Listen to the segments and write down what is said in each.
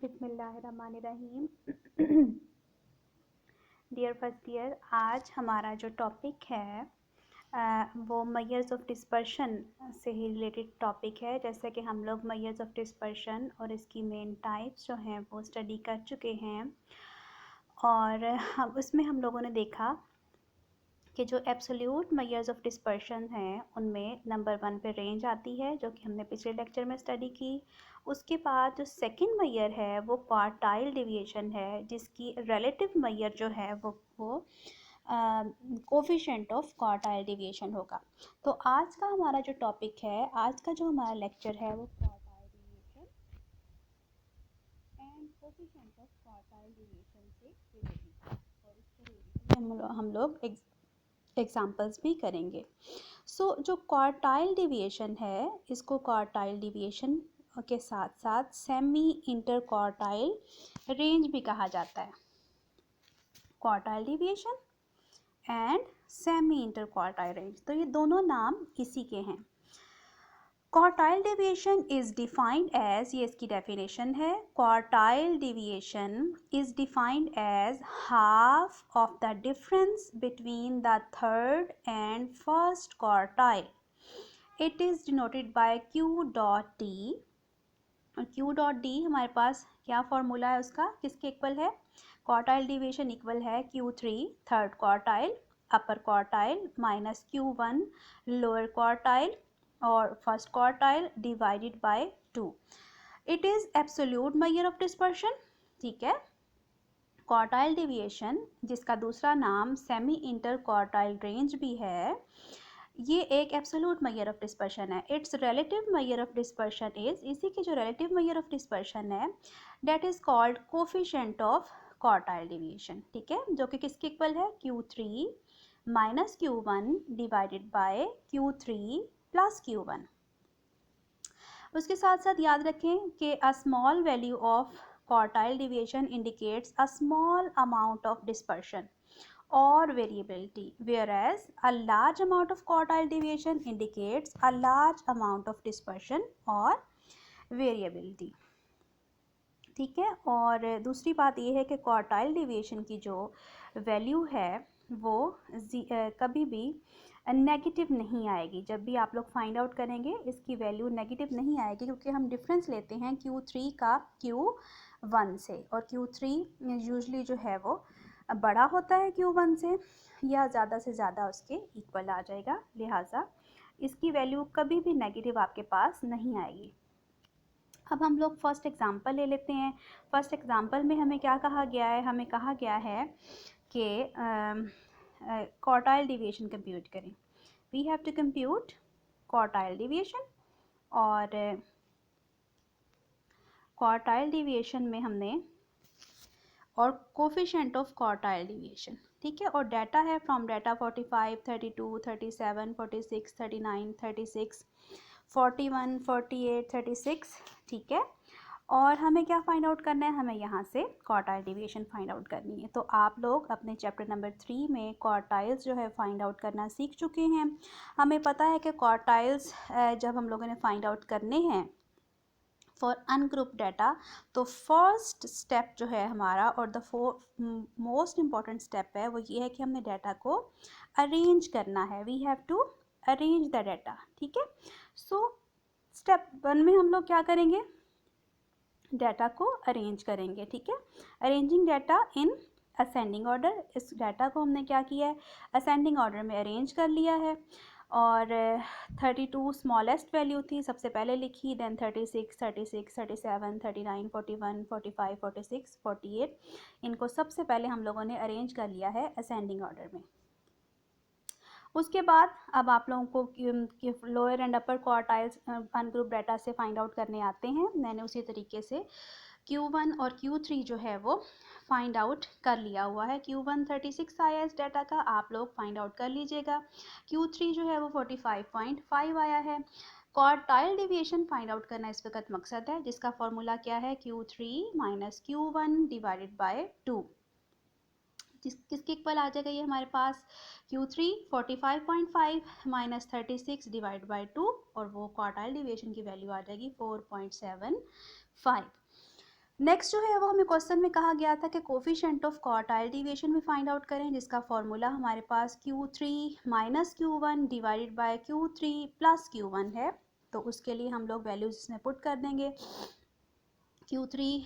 बिस्मिल्लाहिर्रहमानिर्रहीम। Dear first year, आज हमारा जो टॉपिक है वो मेजर्स ऑफ डिस्पर्शन से ही रिलेटेड टॉपिक है। जैसे कि हम लोग मेजर्स ऑफ डिस्पर्शन और इसकी मेन टाइप्स जो हैं वो स्टडी कर चुके हैं, और उसमें हम लोगों ने देखा कि जो एब्सोल्यूट मेजर्स ऑफ डिस्पर्शन हैं उनमें नंबर 1 पे रेंज आती है, जो कि हमने पिछले लेक्चर में स्टडी की। उसके बाद जो सेकंड मेजर है वो क्वार्टाइल डिविएशन है, जिसकी रिलेटिव मेजर जो है वो कोफिशिएंट ऑफ क्वार्टाइल डिविएशन होगा। तो आज का हमारा जो टॉपिक है, आज का जो हमारा लेक्चर है वो quartile deviation and coefficient of quartile deviation से रिलेटेड है, और इसके रिलेटेड हम लोग एग्जाम्पल्स भी करेंगे। जो क्वार्टाइल डिविएशन है, इसको क्वार्टाइल डिविएशन के साथ साथ सेमी इंटर क्वार्टाइल रेंज भी कहा जाता है। Quartile deviation and semi inter quartile range, तो ये दोनों नाम इसी के हैं। Quartile deviation is defined as, ये इसकी डेफिनेशन है, quartile deviation is defined as half of the difference between the third and first quartile. It is denoted by Q dot D. और क्यू डॉट डी हमारे पास क्या formula है उसका, किसके इक्वल है? क्वार्टाइल डिविएशन इक्वल है Q3 third quartile upper quartile minus Q1 lower quartile और first quartile divided by 2। It is absolute measure of dispersion. ठीक है, क्वार्टाइल डिविएशन, जिसका दूसरा नाम सेमी इंटर क्वार्टाइल रेंज भी है, ये एक एब्सोल्यूट मेजर ऑफ डिस्पर्शन है। It's relative major of dispersion is, इसी की जो रिलेटिव मेजर ऑफ डिस्पर्शन है that is called coefficient of quartile deviation. ठीक है, जो कि किसके इक्वल है? Q3 minus Q1 divided by Q3 plus Q1। उसके साथ साथ याद रखें कि a small value of quartile deviation indicates a small amount of dispersion or variability, whereas a large amount of quartile deviation indicates a large amount of dispersion or variability। ठीक है, और दूसरी बात ये है कि क्वार्टाइल डिविएशन की जो वैल्यू है वो कभी भी नेगेटिव नहीं आएगी। जब भी आप लोग फाइंड आउट करेंगे इसकी वैल्यू नेगेटिव नहीं आएगी, क्योंकि हम डिफरेंस लेते हैं Q3 का Q1 से, और Q3 यूजली जो है वो बड़ा होता है Q1 से, या ज़्यादा से ज़्यादा उसके इक्वल आ जाएगा, लिहाजा इसकी वैल्यू कभी भी नेगेटिव आपके पास नहीं आएगी। अब हम लोग फर्स्ट एग्जांपल ले लेते हैं। फर्स्ट एग्जांपल में हमें क्या कहा गया है? हमें कहा गया है कि क्वार्टाइल डिविएशन कंप्यूट करें। We have to compute quartile deviation, और क्वार्टाइल डिविएशन में हमने और कोफिशिएंट ऑफ क्वार्टाइल डिविएशन। ठीक है, और डाटा है फ्रॉम डाटा 45, 32, 37, 46, 39, 36, 41, 48, 36। ठीक है, और हमें क्या फाइंड आउट करना है? हमें यहाँ से क्वार्टाइल डिविएशन फाइंड आउट करनी है। तो आप लोग अपने चैप्टर नंबर 3 में क्वार्टाइल्स जो है फाइंड आउट करना सीख चुके हैं। हमें पता है कि क्वार्टाइल्स जब हम लोगों ने फाइंड आउट करने हैं फॉर अनग्रुप डाटा, तो फर्स्ट स्टेप जो है हमारा और द मोस्ट इम्पॉर्टेंट स्टेप है वो ये है कि हमने डाटा को अरेंज करना है। We have to arrange the data. ठीक है, सो स्टेप 1 में हम लोग क्या करेंगे? डाटा को अरेंज करेंगे। ठीक है, arranging data in ascending order. इस डाटा को हमने क्या किया है? असेंडिंग ऑर्डर में अरेंज कर लिया है, और 32 स्मॉलेस्ट वैल्यू थी, सबसे पहले लिखी, देन 36, 36, 37, 39, 41, 45, 46, 48, इनको सबसे पहले हम लोगों ने अरेंज कर लिया है असेंडिंग ऑर्डर में। उसके बाद अब आप लोगों को lower and upper quartiles ungroup data से फाइंड आउट करने आते हैं। मैंने उसी तरीके से Q1 और Q3 जो है वो फाइंड आउट कर लिया हुआ है। Q1 36 आया इस डाटा का, आप लोग फाइंड आउट कर लीजिएगा। Q3 जो है वो 45.5 आया है। क्वार्टाइल डिविएशन फाइंड आउट करना इस वक्त मकसद है, जिसका फॉर्मूला क्या है? Q3 minus Q1 divided by 2। किसके इक्वल आ जाएगा ये हमारे पास? Q3 45.5 माइनस 36 डिवाइड बाय 2, और वो क्वार्टाइल डिविएशन की वैल्यू आ जाएगी 4.75। नेक्स्ट जो है वो हमें क्वेश्चन में कहा गया था कि कोफिशिएंट ऑफ क्वार्टाइल डिविएशन भी फाइंड आउट करें, जिसका फॉर्मूला हमारे पास Q3 minus Q1 divided by Q3 plus Q1 है। तो उसके लिए हम लोग वैल्यूज इसमें पुट कर देंगे। Q3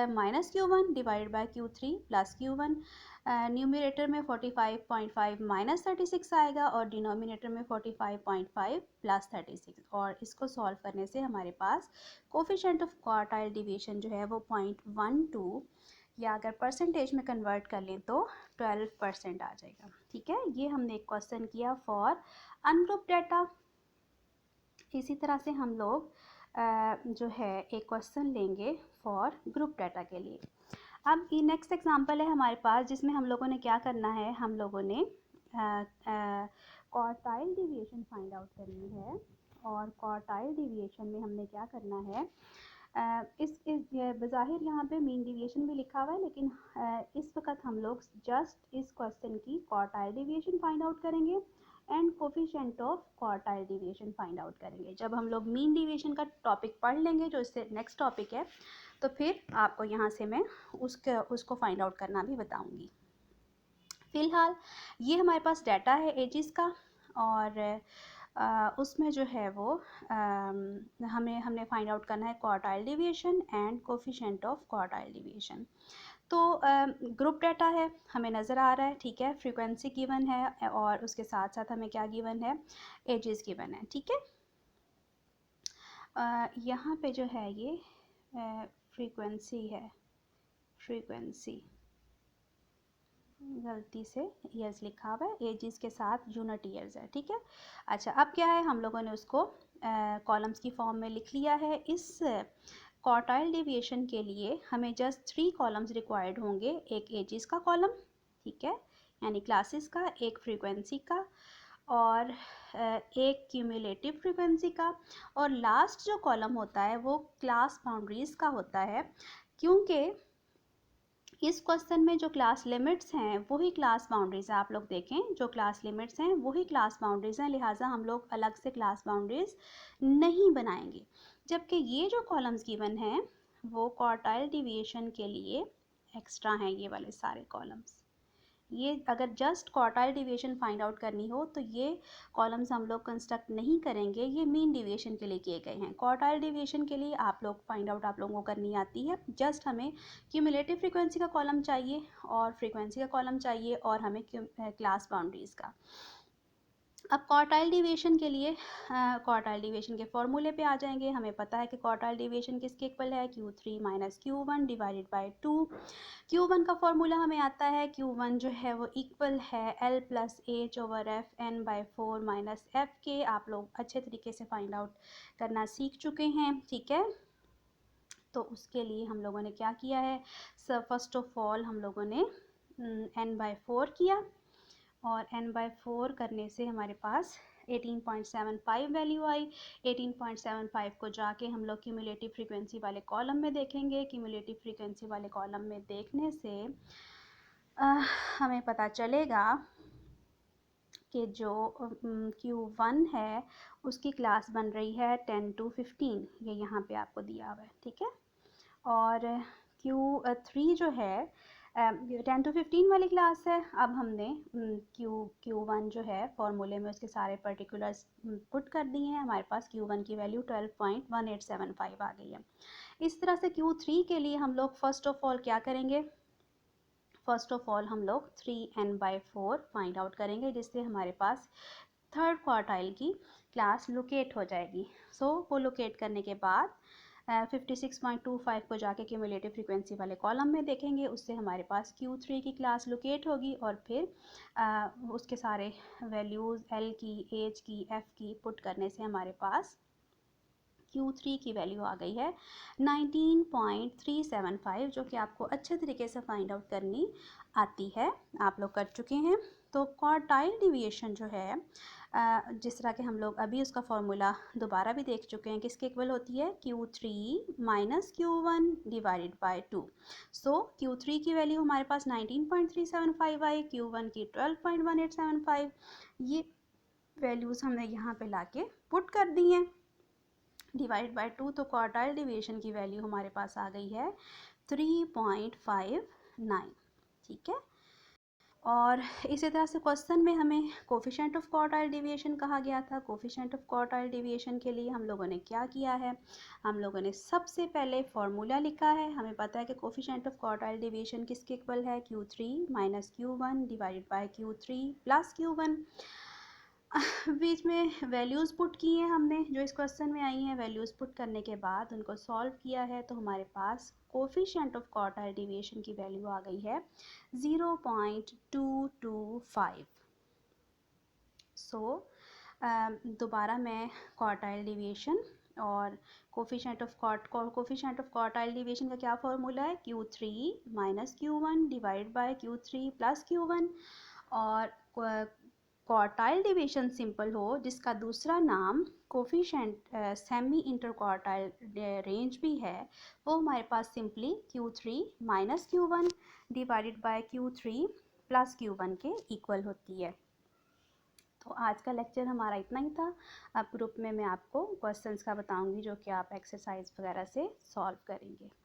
minus Q1 divide by Q3 plus Q1। Numerator में 45.5 माइनस 36 आएगा और डिनोमिनेटर में 45.5 प्लस 36, और इसको सॉल्व करने से हमारे पास कोफिशिएंट ऑफ क्वार्टाइल डिवीजन जो है वो 0.12, या अगर परसेंटेज में कन्वर्ट कर लें तो 12% आ जाएगा। ठीक है, ये हमने एक क्वेश्चन किया फॉर अनग्रुप डाटा। इसी तरह से हम लोग जो है एक क्वेश्चन लेंगे फॉर ग्रुप डाटा के लिए। अब ये नेक्स्ट एग्जांपल है हमारे पास, जिसमें हम लोगों ने क्या करना है, हम लोगों ने क्वार्टाइल डिविएशन फाइंड आउट करनी है। और क्वार्टाइल डिविएशन में हमने क्या करना है, इस बज़ाहिर यहाँ पे मीन डिविएशन भी लिखा हुआ है, लेकिन इस वक्त हम लोग जस्ट इस क्वेश्चन की क्वार्टाइल डिविएशन फाइंड आउट करेंगे and coefficient of quartile deviation find out करेंगे। जब हम लोग मीन डिविएशन का टॉपिक पढ़ लेंगे, जो इससे नेक्स्ट टॉपिक है, तो फिर आपको यहाँ से मैं उसको फाइंड आउट करना भी बताऊँगी। फ़िलहाल ये हमारे पास डाटा है एजिस का, और उसमें जो है वो हमने फाइंड आउट करना है quartile deviation and coefficient of quartile deviation. तो ग्रुप डाटा है, हमें नज़र आ रहा है, ठीक है, फ्रीक्वेंसी गिवन है और उसके साथ साथ हमें क्या गिवन है, एजेस गिवन है। ठीक है, यहाँ पे जो है ये फ्रीक्वेंसी है, फ्रीक्वेंसी गलती से ईयर्स लिखा हुआ है, एजेस के साथ यूनिट ईयर्स है। ठीक है, अच्छा अब क्या है, हम लोगों ने उसको कॉलम्स की फॉर्म में लिख लिया है। इस क्वार्टाइल डेविएशन के लिए हमें जस्ट 3 कॉलम्स रिक्वायर्ड होंगे, एक एजेस का कॉलम, ठीक है, यानी क्लासेस का, एक फ्रीक्वेंसी का, और एक क्यूमुलेटिव फ्रीक्वेंसी का, और लास्ट जो कॉलम होता है वो क्लास बाउंड्रीज़ का होता है, क्योंकि इस क्वेश्चन में जो क्लास लिमिट्स हैं वही क्लास बाउंड्रीज है। आप लोग देखें, जो क्लास लिमिट्स हैं वही क्लास बाउंड्रीज हैं, लिहाजा हम लोग अलग से क्लास बाउंड्रीज नहीं बनाएंगे। जबकि ये जो कॉलम्स गिवन हैं वो क्वार्टाइल डिविएशन के लिए एक्स्ट्रा हैं, ये वाले सारे कॉलम्स। ये अगर just quartile deviation find out करनी हो तो ये कॉलम्स हम लोग कंस्ट्रक्ट नहीं करेंगे, ये मीन डिविएशन के लिए किए गए हैं। क्वार्टाइल डिविएशन के लिए आप लोग फाइंड आउट आप लोगों को करनी आती है, जस्ट हमें क्यूमुलेटिव फ्रीक्वेंसी का कॉलम चाहिए और फ्रीक्वेंसी का कॉलम चाहिए और हमें क्लास बाउंड्रीज़ का। अब क्वार्टाइल डिविएशन के लिए क्वार्टाइल डिविएशन के फॉर्मूले पे आ जाएंगे। हमें पता है कि क्वार्टाइल डिविएशन किसके इक्वल है, Q3 minus Q1 divided by 2। Q1 का फॉर्मूला हमें आता है, Q1 जो है वो इक्वल है L plus H over F N by 4 minus F K. आप लोग अच्छे तरीके से फाइंड आउट करना सीख चुके हैं, ठीक है। तो उसके लिए हम लोगों ने क्या किया है, फर्स्ट ऑफ ऑल हम लोगों ने n बाई 4 किया, और n बाई 4 करने से हमारे पास 18.75 वैल्यू आई। 18.75 को जाके हम लोग क्यूमुलेटिव फ्रीक्वेंसी वाले कॉलम में देखेंगे। क्यूमुलेटिव फ्रीक्वेंसी वाले कॉलम में देखने से हमें पता चलेगा कि जो Q1 है उसकी क्लास बन रही है 10 to 15, ये यहाँ पे आपको दिया हुआ है, ठीक है। और Q3 जो है 10 to 15 वाली क्लास है। अब हमने Q1 जो है फॉर्मूले में उसके सारे पर्टिकुलर्स पुट कर दिए हैं, हमारे पास Q1 की वैल्यू 12.1875 आ गई है। इस तरह से Q3 के लिए हम लोग फर्स्ट ऑफ ऑल क्या करेंगे, फर्स्ट ऑफ ऑल हम लोग 3n/4 फाइंड आउट करेंगे, जिससे हमारे पास थर्ड क्वार्टाइल की क्लास लोकेट हो जाएगी। वो लोकेट करने के बाद 56.25 को जाके क्यूमुलेटिव फ्रीक्वेंसी वाले कॉलम में देखेंगे, उससे हमारे पास Q3 की क्लास लोकेट होगी, और फिर उसके सारे वैल्यूज़ L की, H की, F की पुट करने से हमारे पास Q3 की वैल्यू आ गई है 19.375, जो कि आपको अच्छे तरीके से फाइंड आउट करनी आती है, आप लोग कर चुके हैं। तो क्वार्टाइल डिविएशन जो है जिस तरह के हम लोग अभी उसका फॉर्मूला दोबारा भी देख चुके हैं, किसके इक्वल होती है, Q3 minus Q1 divided by 2। Q3 की वैल्यू हमारे पास 19.375 आई, Q1 की 12.1875। ये वैल्यूज़ हमने यहाँ पे लाके पुट कर दी हैं। डिवाइड बाय 2, तो क्वार्टाइल डिविएशन की वैल्यू हमारे पास आ गई है 3.59। ठीक है, और इसी तरह से क्वेश्चन में हमें कोफिशिएंट ऑफ क्वार्टाइल डिविएशन कहा गया था। कोफिशिएंट ऑफ क्वार्टाइल डिविएशन के लिए हम लोगों ने क्या किया है, हम लोगों ने सबसे पहले फॉर्मूला लिखा है। हमें पता है कि कोफिशिएंट ऑफ क्वार्टाइल डिविएशन किसके इक्वल है, Q3 minus Q1 divided by Q3 plus Q1। बीच में वैल्यूज़ पुट की हैं हमने, जो इस क्वेश्चन में आई हैं। वैल्यूज़ पुट करने के बाद उनको सॉल्व किया है, तो हमारे पास कोफिशिएंट ऑफ क्वार्टाइल डिविएशन की वैल्यू आ गई है 0.225। सो दोबारा मैं क्वार्टाइल डिविएशन और कोफिशिएंट ऑफ क्वार्टाइल डिविएशन का क्या फॉर्मूला है, Q3 minus Q1 divide by Q3 plus Q1। और क्वार्टाइल डिवीजन सिंपल हो, जिसका दूसरा नाम कोफिशिएंट सेमी इंटरक्वार्टाइल रेंज भी है, वो हमारे पास simply Q3 minus Q1 divided by Q3 plus Q1 के इक्वल होती है। तो आज का लेक्चर हमारा इतना ही था। अब ग्रुप में मैं आपको क्वेश्चंस का बताऊंगी, जो कि आप एक्सरसाइज वगैरह से सॉल्व करेंगे।